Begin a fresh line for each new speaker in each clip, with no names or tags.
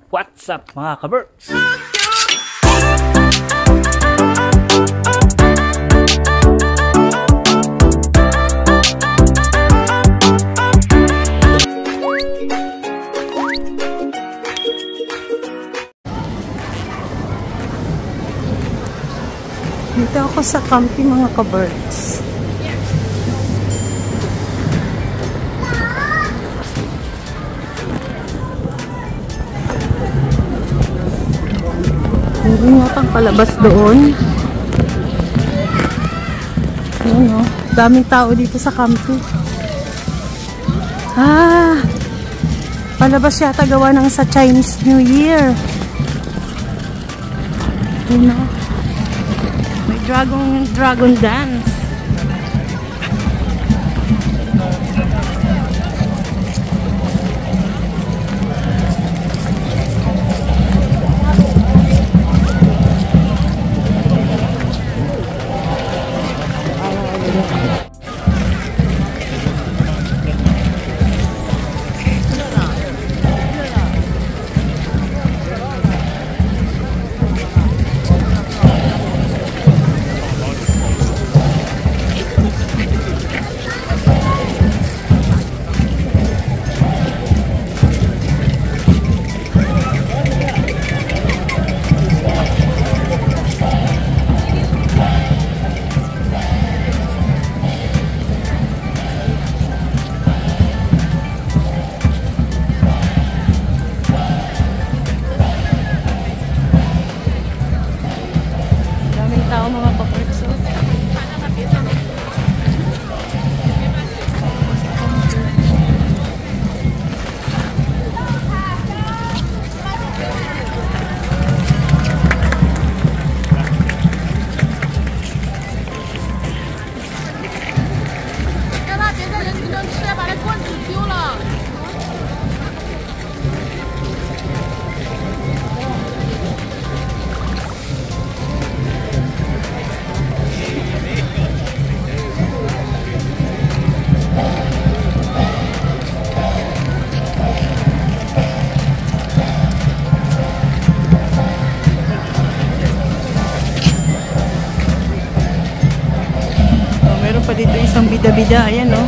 What's up mga ka-Berks?
Dito ako sa camping mga ka-Berks. Hindi nga pang palabas doon. Ayan o. Daming tao dito sa camping. Palabas yata gawa ng sa Chinese New Year. Ayan o. May dragon dance. Dito isang bida-bida, ayan o.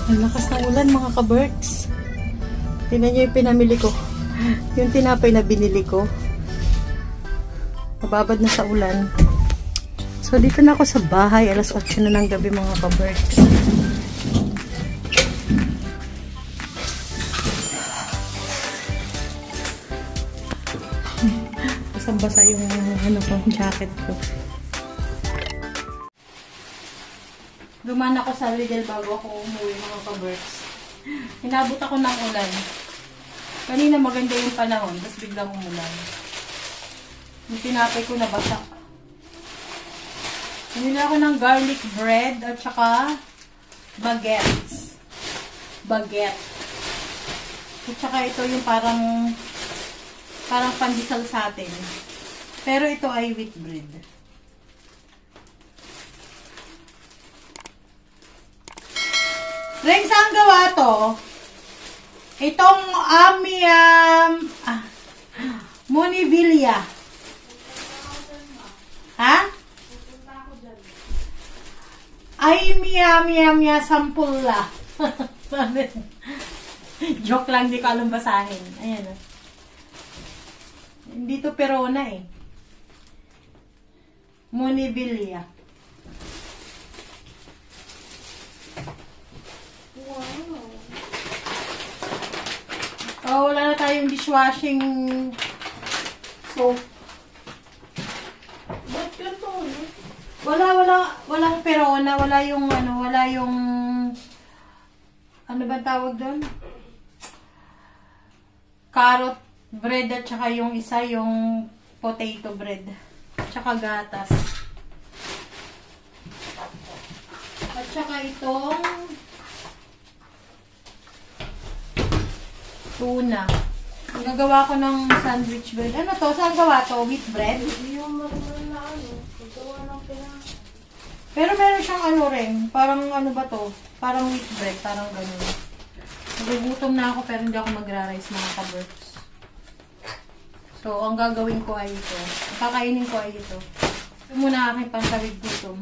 Ang lakas ng ulan mga ka-Berks. Tingnan nyo yung pinamili ko. Yung tinapay na binili ko. Nababad na sa ulan. So, dito na ako sa bahay. Alas 8 na ng gabi mga ka-Berks. Basang-basa yung jacket ko. Dumaan ako sa Lidl bago ako umuwi mga ka-Berks. Hinabot ako ng ulan. Kanina maganda yung panahon, tapos biglang umulan. Yung tinapay ko nabasa. Hinili ako ng garlic bread at saka baguettes. Baguette. At saka ito yung parang pandesal sa atin. Pero ito ay wheat bread. Ren, saan gawa to? Itong Monivilla. Ha? Ay, Mia Sampula. Joke lang, di ko alam basahin. Ayan. Hindi to Perona eh. Monivilla. Oh, wala na tayong dishwashing soap. Ba't ganito? Walang Perona, wala yung ano ba tawag doon? Carrot bread at saka yung isa yung potato bread. saka gatas. At saka itong tuna. Nagagawa ko ng sandwich bread. Ano to? Saan gawa to? Wheat bread?
Yung marunong na ano, magawa ng
Pero meron siyang ano rin. Parang ano ba to? Parang wheat bread. Parang ganun. Nagugutom na ako pero hindi ako magra-rice mga ka-birds. So, ang gagawin ko ay ito. Ang kakainin ko ay ito. Ito muna aking pansawid gutom.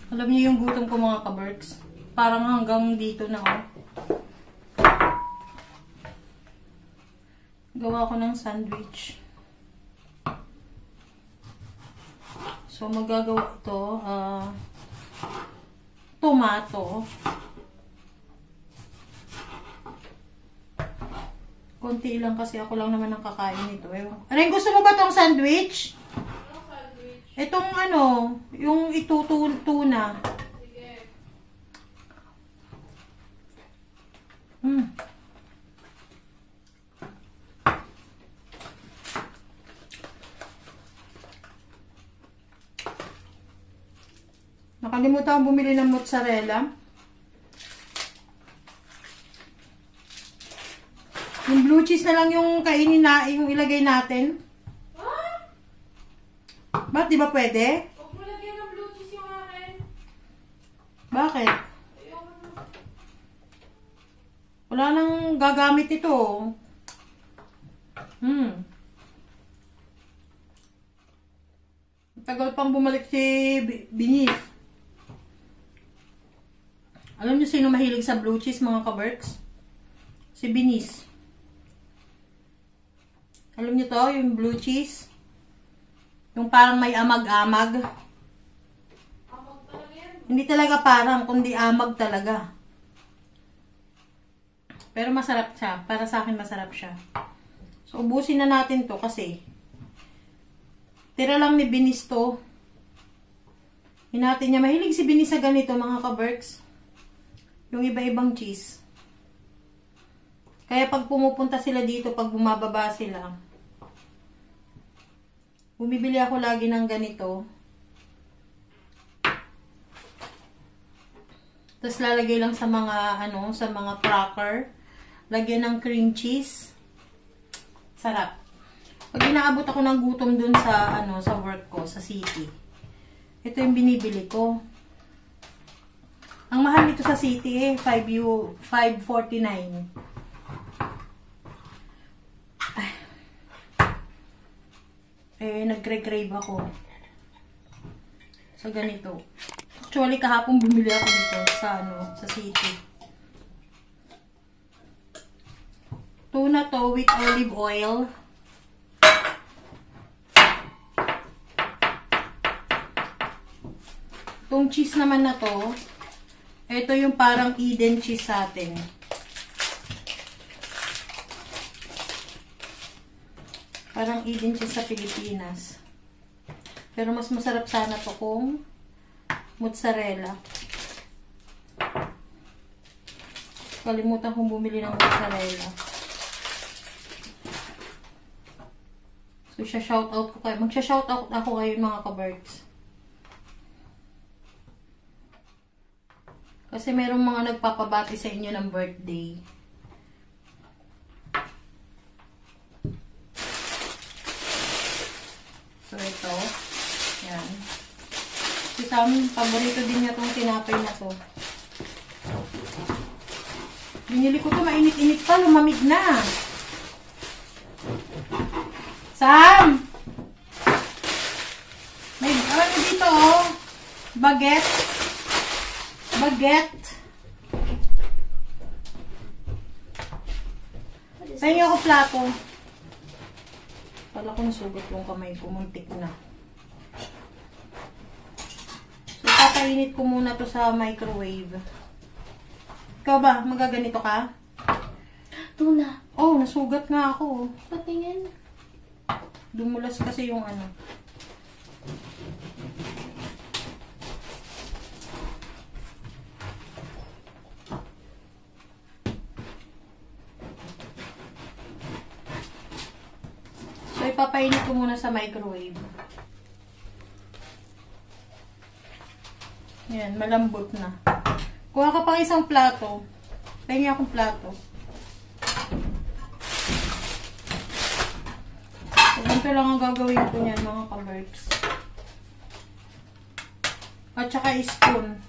Alam niyo yung gutom ko mga ka-birds? Parang hanggang dito na oh. Gawa ko ng sandwich. So, magagawa ito, tomato. Konti lang kasi ako lang naman ang kakain nito. Ano yung gusto mo ba tong sandwich? Itong ano, yung tuna.
Sige.
Nakalimutan akong bumili ng mozzarella. Yung blue cheese na lang yung kainin na, yung ilagay natin. Bakit di ba pwede?
Huwag mo lagyan ng blue cheese yung akin.
Bakit?
Ayoko na.
Wala nang gagamit ito. Tagal pang bumalik si Binis. Alam niyo sino mahilig sa blue cheese mga ka-Berks? Si Binis. Alam niyo to, yung blue cheese? Yung parang may amag-amag.
Amag talaga yan.
Hindi talaga parang, kundi amag talaga. Pero masarap siya. Para sa akin masarap siya. So, ubusin na natin to kasi tira lang ni Binis to. Hinati niya. Mahilig si Binis sa ganito mga ka-Berks. Yung iba-ibang cheese. Kaya pag pumupunta sila dito, pag bumababa sila, bumibili ako lagi ng ganito. Tapos lalagay lang sa mga, ano, sa mga cracker. Lagyan ng cream cheese. Sarap. Pag inaabot ako ng gutom dun sa, ano, sa work ko, sa city. Ito yung binibili ko. Ang mahal nito sa city eh, 5.49. Nagre-crave ako sa ganito. Actually, kahapon bumili ako dito sa, ano, sa city. Tuna to with olive oil. Itong cheese naman na to, ito yung parang Eden cheese sa atin. Parang Eden cheese sa Pilipinas. Pero mas masarap sana to kung mozzarella. Kalimutan kong bumili ng mozzarella. So, shoutout ko kayo. Magsha-shoutout ako kayo mga ka-birds. Kasi merong mga nagpapabati sa inyo ng birthday. So, ito. Yan. Kasi sa amin, paborito din niya itong tinapay na to. Binili ko to, mainit-init pa, lumamig na. Sam! May ano dito, oh. Baguette. Baguette. Pahingi ako plato. Kala ko nasugot yung kamay ko. Muntik na. So, kakainit ko muna to sa microwave. Ikaw ba? Magaganito ka?
Tuna.
Oh, nasugat nga ako.
Patingin.
Dumulas kasi yung ano. ipapainit ko muna sa microwave. Yan, malambot na. Kuha ka pang isang plato. Pahingi akong plato. So, ganito lang ang gagawin ko niyan, mga ka-berks. At saka spoon.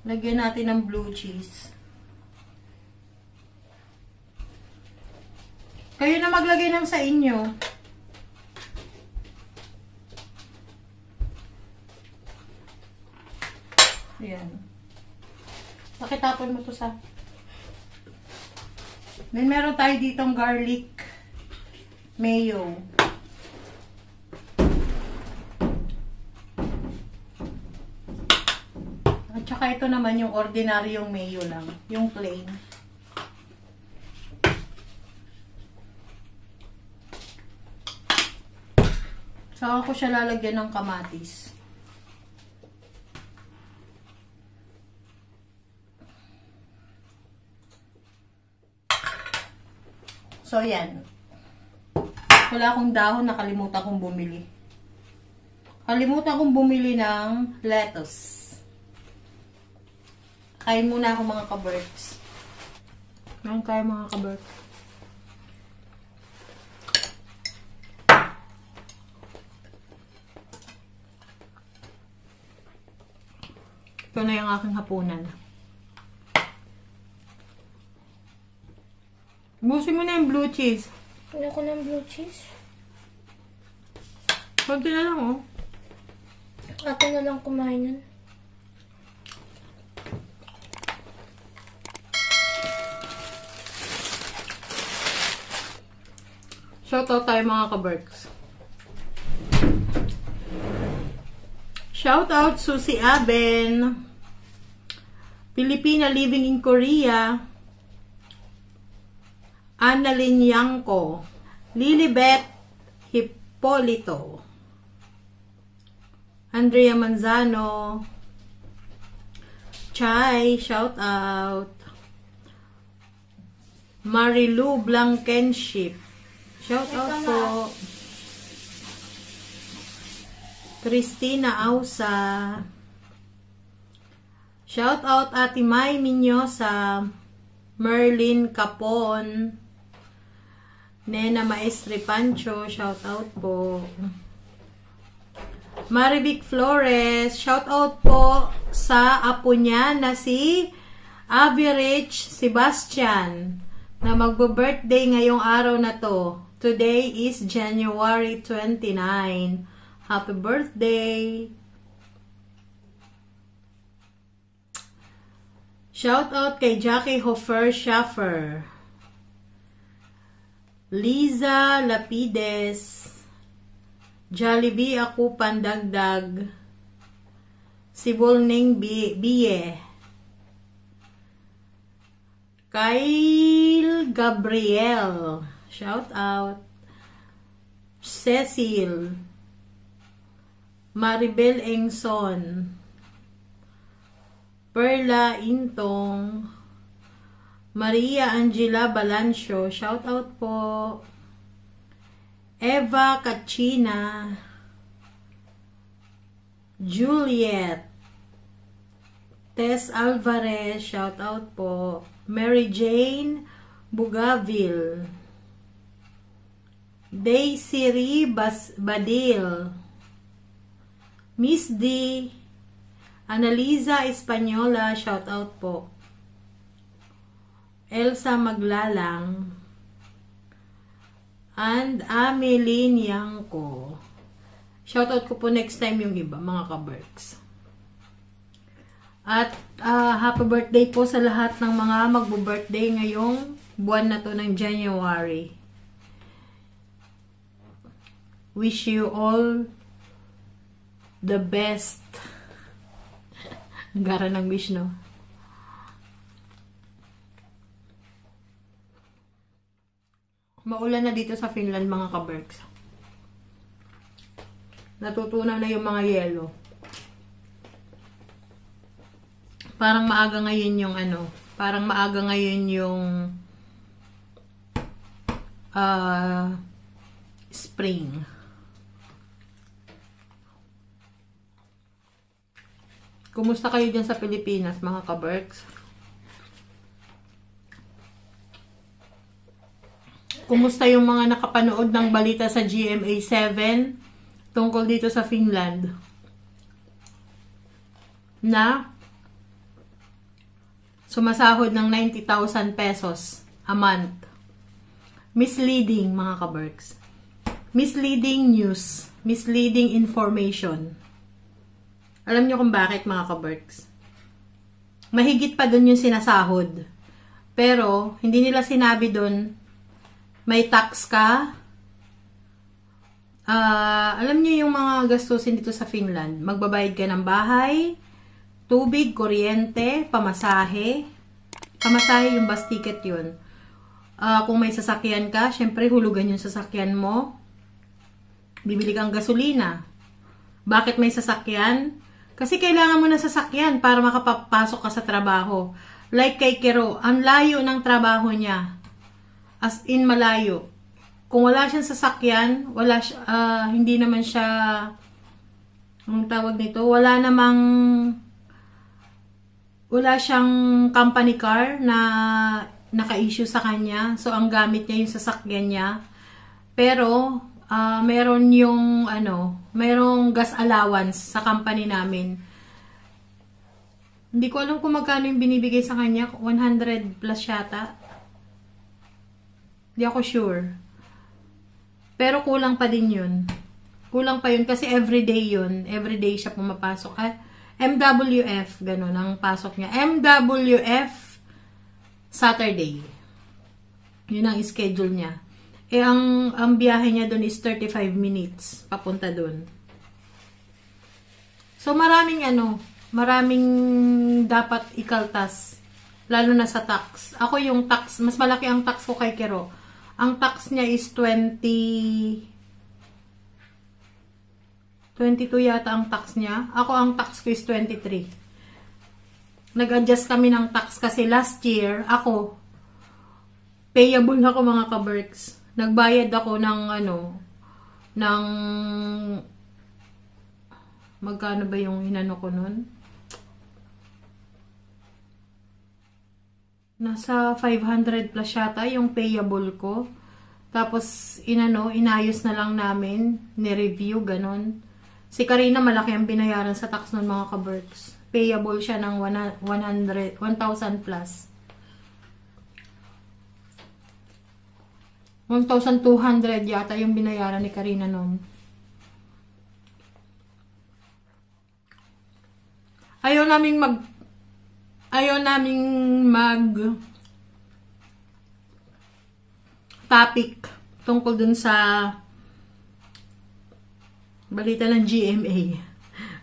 Lagyan natin ng blue cheese. Kayo na maglagay ng sa inyo. Ayan. Pakitapon mo to sa... Then meron tayo ditong garlic mayo. At saka ito naman yung ordinaryong mayo lang. Yung plain. Saka ko siya lalagyan ng kamatis. So, yan. Wala akong dahon, nakalimutan kong bumili. Kalimutan kong bumili ng lettuce. Kain muna ako mga ka-berks. Kain kayo mga ka-berks. Ito na yung aking hapunan. Busin mo na yung blue cheese.
Wala ko ng blue cheese.
Konti na lang, oh.
Ate na lang kumain nun.
Shoutout tayo mga ka-berks. Shoutout Susie Aben. Pilipina living in Korea. Annalyn Yanko, Lilibet Hipolito, Andrea Manzano, Chai, shout out, Marilu Blankenship, shout out po, Christina Ausa, shout out Ate Mai Minyosa, Merlin Capon, Nena Maestre Pancho, shout out po. Marivic Flores, shout out po sa apo niya na si Average Sebastian na magbo-birthday ngayong araw na to. Today is January 29. Happy birthday! Shout out kay Jackie Hofer Schaffer. Liza Lapides, Jollibee ako pandagdag, Sibulning Biye, Kyle Gabriel, shout out, Cecil, Maribel Engson, Perla Intong, Maria Angela Balancio, shout out po. Eva Kachina, Juliet, Tess Alvarez, shout out po. Mary Jane Bugaville, Daisy Badil, Miss D, Analiza Espanyola, shout out po. Elsa Maglalang, and Ameline Yanko. Shoutout ko po next time yung iba, mga ka-berks. At happy birthday po sa lahat ng mga magbo-birthday ngayong buwan na to ng January. Wish you all the best. Ang gara ng wish, no? Maulan na dito sa Finland, mga ka-berks. Natutunaw na yung mga yelo. Parang maaga ngayon yung ano, parang maaga ngayon yung spring. Kumusta kayo dyan sa Pilipinas, mga ka-Berks? Kumusta yung mga nakapanood ng balita sa GMA 7 tungkol dito sa Finland? Na sumasahod ng 90,000 pesos a month. Misleading, mga ka-Berks. Misleading news. Misleading information. Alam nyo kung bakit, mga ka-Berks? Mahigit pa dun yung sinasahod. Pero, hindi nila sinabi dun, may tax ka. Alam nyo yung mga gastusin dito sa Finland. Magbabayad ka ng bahay, tubig, kuryente, pamasahe. Pamasahe yung bus ticket yun. Kung may sasakyan ka, syempre hulugan yung sasakyan mo. Bibili kang gasolina. Bakit may sasakyan? Kasi kailangan mo ng sasakyan para makapapasok ka sa trabaho. Like kay Kero, ang layo ng trabaho niya. As in malayo. Kung wala siyang sasakyan, hindi naman siya, anong tawag nito? Wala siyang company car na naka-issue sa kanya. So, ang gamit niya yung sasakyan niya. Pero, meron yung, merong gas allowance sa company namin. Hindi ko alam kung magkano yung binibigay sa kanya. 100 plus yata. Hindi ako sure. Pero kulang pa din yun. Kulang pa yun kasi everyday yun. Everyday siya pumapasok. MWF, ganun ang pasok niya. MWF Saturday. Yun ang schedule niya. Ang biyahe niya doon is 35 minutes papunta doon. So maraming dapat ikaltas lalo na sa tax. Ako yung tax, mas malaki ang tax ko kay Kero. Ang tax niya is 22 yata ang tax niya. Ako ang tax ko is 23. Nag-adjust kami ng tax kasi last year, ako, payable ako, mga ka-Berks. Nagbayad ako ng magkano ba yung hinano ko nun? Nasa 500 plus yata yung payable ko. Tapos, inayos na lang namin, ni-review, ganon. Si Karina, malaki ang binayaran sa tax nun, mga ka-Berks. Payable siya ng 1,000 plus. 1,200 yata yung binayaran ni Karina nun. Ayaw naming topic tungkol dun sa balita ng GMA.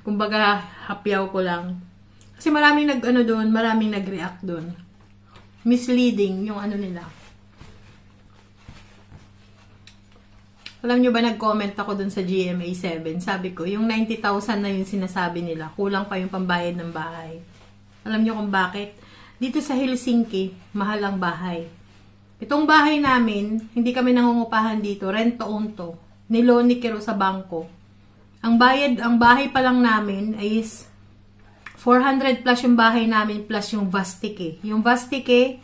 Kumbaga, hapyaw ko lang. Kasi maraming maraming nag-react doon. Misleading yung nila. Alam nyo ba, nag-comment ako doon sa GMA 7. Sabi ko, yung 90,000 na yung sinasabi nila, kulang pa yung pambayad ng bahay. Alam nyo kung bakit? Dito sa Helsinki, mahal ang bahay. Itong bahay namin, hindi kami nangungupahan dito, rent-to-own to. Niloan ni Kero sa bangko. Ang bahay pa lang namin is 400 plus yung bahay namin plus yung Vastike. Yung Vastike,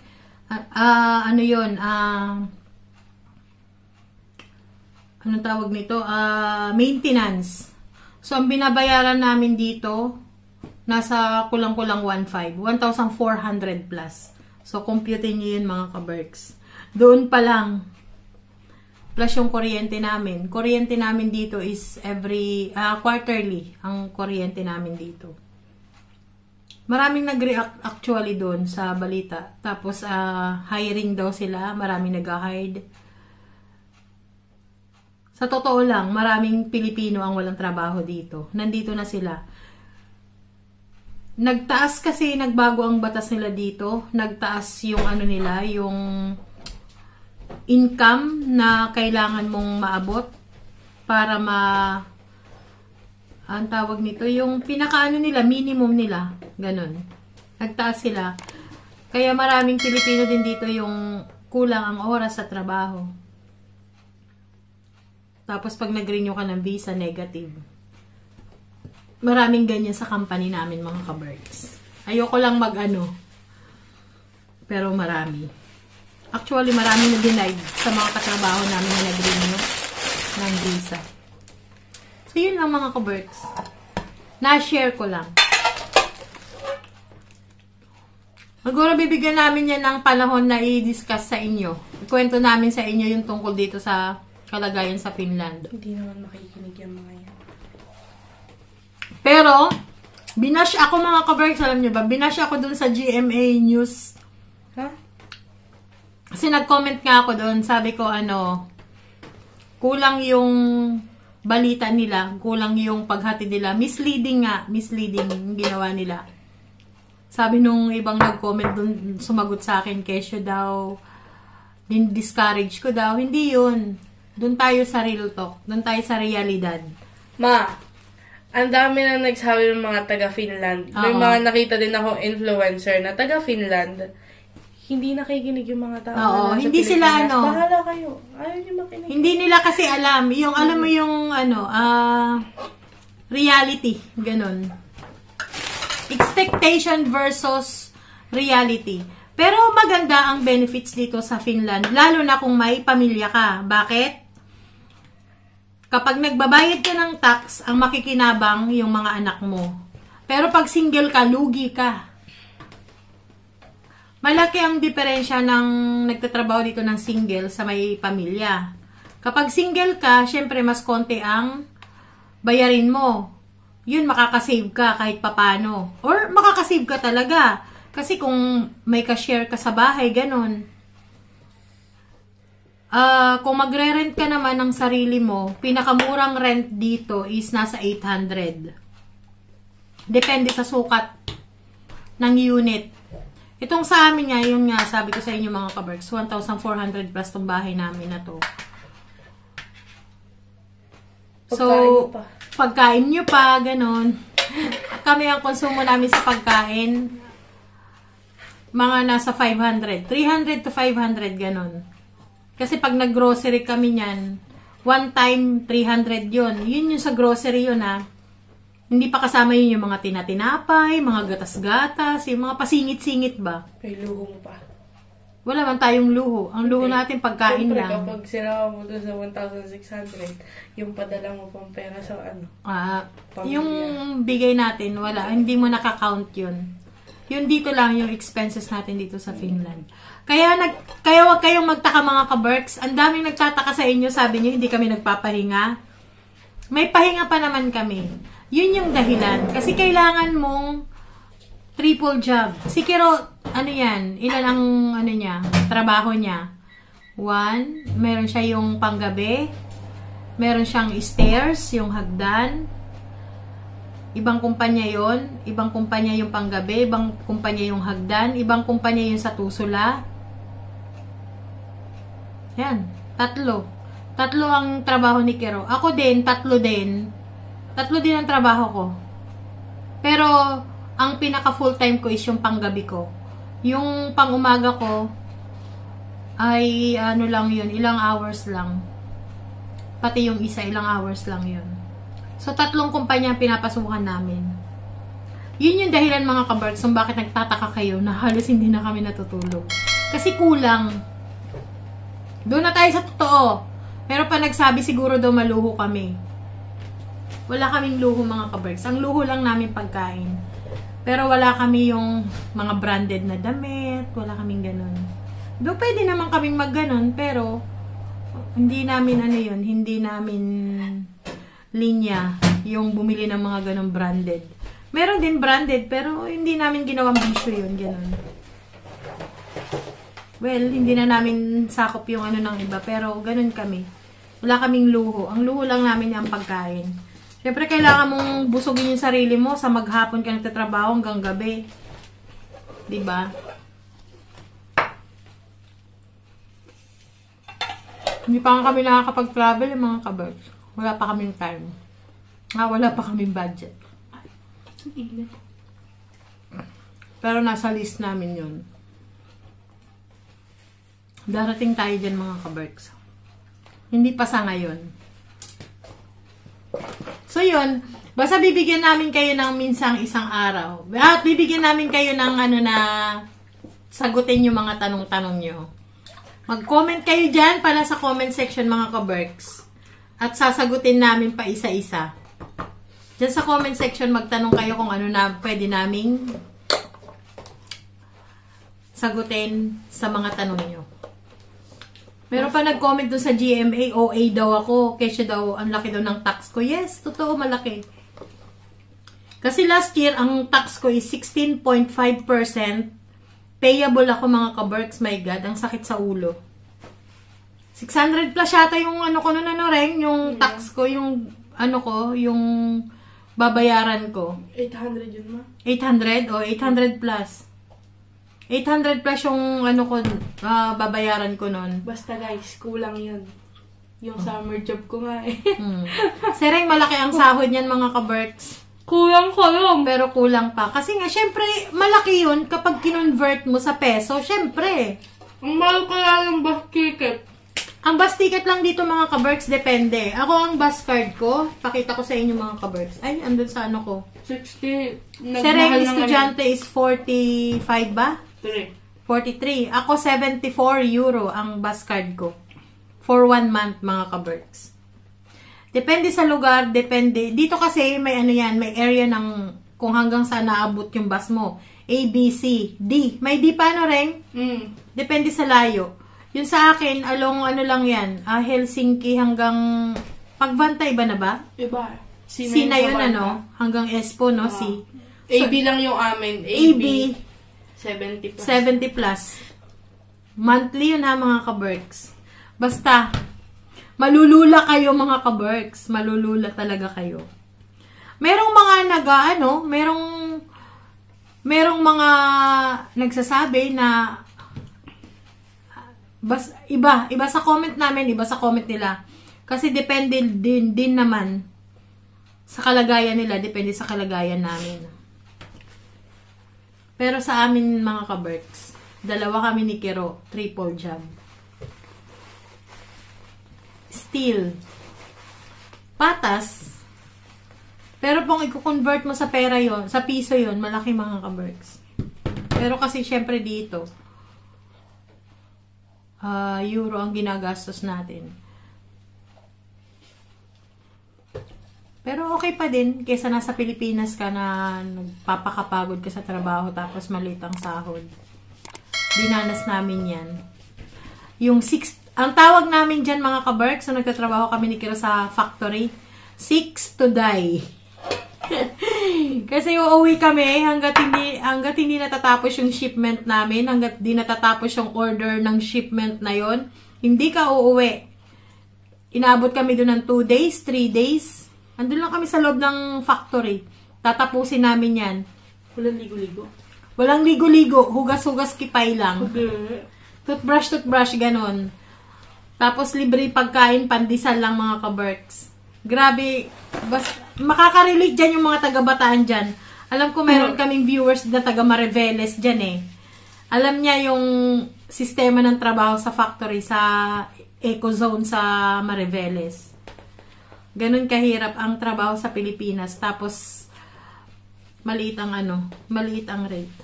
anong tawag nito? Maintenance. So, ang binabayaran namin dito, nasa kulang-kulang 1,400 plus. So, computein nyo yun, mga ka-Berks. Doon pa lang, plus yung kuryente namin. Kuryente namin dito is every quarterly ang kuryente namin dito. Maraming nag-react actually doon sa balita. Tapos hiring daw sila, maraming nag-hired. Sa totoo lang, maraming Pilipino ang walang trabaho dito. Nandito na sila. Nagtaas kasi, nagbago ang batas nila dito. Nagtaas yung yung income na kailangan mong maabot para ang tawag nito, yung pinakaano nila, minimum nila. Ganon. Nagtaas sila. Kaya maraming Pilipino din dito yung kulang ang oras sa trabaho. Tapos pag nag-renew ka ng visa, negative. Maraming ganyan sa company namin, mga ka-Berks. Ayoko lang mag-ano. Pero marami. Actually, marami na denied sa mga katrabaho namin na nag-renew ng visa. So, yun lang mga ka-Berks. Na-share ko lang. Siguro bibigyan namin yan ng panahon na i-discuss sa inyo. Ikwento namin sa inyo yung tungkol dito sa kalagayan sa Finland.
Hindi naman makikinig yung mga yan.
Pero, binash ako mga ka-Berks, alam nyo ba? Binash ako dun sa GMA News.
Ha?
Kasi nag-comment nga ako dun. Sabi ko, kulang yung balita nila. Kulang yung paghati nila. Misleading nga. Misleading yung ginawa nila. Sabi nung ibang nag-comment dun, sumagot sa akin, kesyo daw, discourage ko daw. Hindi yun. Dun tayo sa real talk. Dun tayo sa realidad.
Ma, ang dami na nagsabi ng mga taga-Finland. May
Oo.
mga nakita din ako influencer na taga-Finland. Hindi nakikinig yung mga tao.
Oo,
na nasa
hindi sila,
Pilipinas. Bahala kayo. Ayaw niyo makinig.
Hindi nila kasi alam. Yung, alam mo yung, reality. Ganon. Expectation versus reality. Pero maganda ang benefits dito sa Finland. Lalo na kung may pamilya ka. Bakit? Kapag nagbabayad ka ng tax, ang makikinabang yung mga anak mo. Pero pag single ka, lugi ka. Malaki ang diferensya ng nagtatrabaho dito ng single sa may pamilya. Kapag single ka, syempre mas konti ang bayarin mo. Yun, makakasave ka kahit papano. Or makakasave ka talaga. Kasi kung may ka-share ka sa bahay, ganun. Kung magre-rent ka naman ng sarili mo, pinakamurang rent dito is nasa 800. Depende sa sukat ng unit. Itong sa amin nga, yun nga, sabi ko sa inyo mga ka-Berks, 1,400 plus tong bahay namin na to. So, pagkain nyo pa, ganun. Kami ang konsumo namin sa pagkain, mga nasa 500. 300 to 500, ganun. Kasi pag nag-grocery kami niyan, one time, 300 yun. Yun yung sa grocery yun, ha. Hindi pa kasama yun yung mga tinatinapay, mga gatas-gatas, yung mga pasingit-singit ba.
May luho mo pa.
Wala man tayong luho. Ang luho natin pagkain
Siyempre,
lang.
kapag sinama mo doon sa 1,600, yung padala mo pang pera sa pamilya.
Yung bigay natin, wala. Hindi mo nakakount yun. Yun dito lang yung expenses natin dito sa Finland. Kaya wag kayong magtaka mga ka-Berks. Ang daming nagtataka sa inyo, sabi niyo hindi kami nagpapahinga. May pahinga pa naman kami. Yun yung dahilan. Kasi kailangan mong triple job. Si Kiro, ano yan? Ilan ang trabaho niya? 1, meron siya yung panggabi. Meron siyang stairs, yung hagdan. Ibang kumpanya yon, ibang kumpanya yung panggabi, ibang kumpanya yung hagdan, ibang kumpanya yung sa tusula. Yan, 3. 3 ang trabaho ni Kero. Ako din, 3 din. 3 din ang trabaho ko. Pero, ang pinaka full time ko is yung panggabi ko. Yung pang-umaga ko, ay lang yun, ilang hours lang. Pati yung isa, ilang hours lang yun. So, 3 kumpanya ang pinapasukan namin. Yun yung dahilan mga ka-Berks kung bakit nagtataka kayo na halos hindi na kami natutulog. Kasi kulang. Doon na tayo sa totoo. Pero pa nagsabi siguro daw maluho kami. Wala kaming luho mga ka-Berks. Ang luho lang namin pagkain. Pero wala kami yung mga branded na damit. Wala kaming ganun. Doon pwede naman kaming mag-ganon. Pero hindi namin hindi namin linya yung bumili ng mga ganong branded. Meron din branded, pero hindi namin ginawang bisyo yun, ganun. Well, hindi na namin sakop yung ng iba, pero ganun kami. Wala kaming luho. Ang luho lang namin ang pagkain. Siyempre, kailangan mong busugin yung sarili mo sa maghapon ka nagtatrabaho hanggang gabi. Diba? Hindi pa nga kami nakakapag-travel yung mga ka-Berks. Wala pa kaming time. Wala pa kaming budget. Pero nasa list namin yun. Darating tayo dyan mga kaberks. Hindi pa sa ngayon. So yun, basta bibigyan namin kayo ng minsang isang araw. At bibigyan namin kayo ng na sagutin yung mga tanong-tanong nyo. Mag-comment kayo dyan para sa comment section mga kaberks. At sasagutin namin pa isa-isa. Dyan sa comment section magtanong kayo kung ano na pwede naming sagutin sa mga tanong nyo. Meron pa nag-comment doon sa GMA, OA daw ako, kesyo daw, ang laki daw ng tax ko. Yes, totoo, malaki. Kasi last year, ang tax ko is 16.5%. Payable ako mga kaberks, my God, ang sakit sa ulo. 600 plus yata yung ko nun, yung tax ko, yung yung babayaran ko.
800 yun ma?
800? O, 800 plus. 800 plus yung babayaran ko nun.
Basta guys, kulang yun. Yung summer job ko nga eh.
Sereng, malaki ang sahod niyan mga kaberks.
Kulang ko yun.
Pero kulang pa. Kasi nga, syempre, malaki yun kapag kinonvert mo sa peso. Syempre.
Ang mahal kaya yung bus ticket.
Ang bus ticket lang dito mga kaberks, depende. Ako ang bus card ko, pakita ko sa inyo mga kaberks. Ay, andun sa ko.
60.
Sereng, estudyante is 45 ba? 43. Ako, 74 euro ang bus card ko. For 1 month, mga kaberks. Depende sa lugar, depende. Dito kasi, may may area ng kung hanggang saan naabot yung bus mo. A, B, C, D. May D pa Reng? Depende sa layo. Yung sa akin, along lang yan, Helsinki hanggang Pagbantay ba na ba?
Iba.
C na yun, hanggang Espoo, no? C.
AB lang yung amin.
AB.
70 plus.
70 plus. Monthly yun mga kaberks. Basta, malulula kayo mga kaberks. Malulula talaga kayo. Merong mga merong mga nagsasabi na iba sa comment namin, iba sa comment nila. Kasi depende din naman sa kalagayan nila, depende sa kalagayan namin. Pero sa amin mga kaberks, 2 kami ni Kiro, triple job. Still, patas. Pero kung i-convert mo sa pera yon, sa piso yon, malaki mga kaberks. Pero kasi syempre dito, euro ang ginagastos natin. Pero okay pa din kaysa nasa Pilipinas ka na nagpapakapagod ka sa trabaho tapos maliit ang sahod. Dinanas namin yan. Ang tawag namin dyan mga kaberks, so nagtatrabaho kami ni Kiro sa factory, 6 to die. Kasi uuwi kami hanggat hindi natatapos yung shipment namin, hanggat di natatapos yung order ng shipment na yon, hindi ka uuwi. Inaabot kami doon ng 2 days, 3 days. Andun lang kami sa loob ng factory. Tatapusin namin yan.
Walang ligo-ligo?
Walang ligo-ligo. Hugas-hugas kipay lang.
Okay.
Toothbrush, ganon. Tapos libre pagkain, pandesal lang mga kaberks. Grabe. Makaka-relate dyan yung mga taga-Bataan dyan. Alam ko meron kaming viewers na taga-Mariveles dyan eh. Alam niya yung sistema ng trabaho sa factory, sa Ecozone sa Mariveles. Ganun kahirap ang trabaho sa Pilipinas. Tapos, maliit ang rate.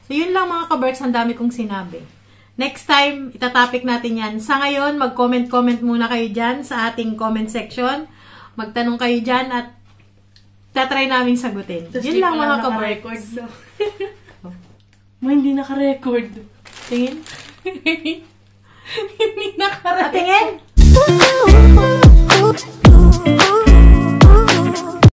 So, yun lang mga kaberks, ang dami kong sinabi. Next time, itatopic natin yan. Sa ngayon, mag-comment muna kayo dyan sa ating comment section. Magtanong kayo dyan at tatry namin sagutin.
Just
yun lang mga kaberks.
Hindi naka-record.
Tingin?
Hindi naka-record.
Tingin?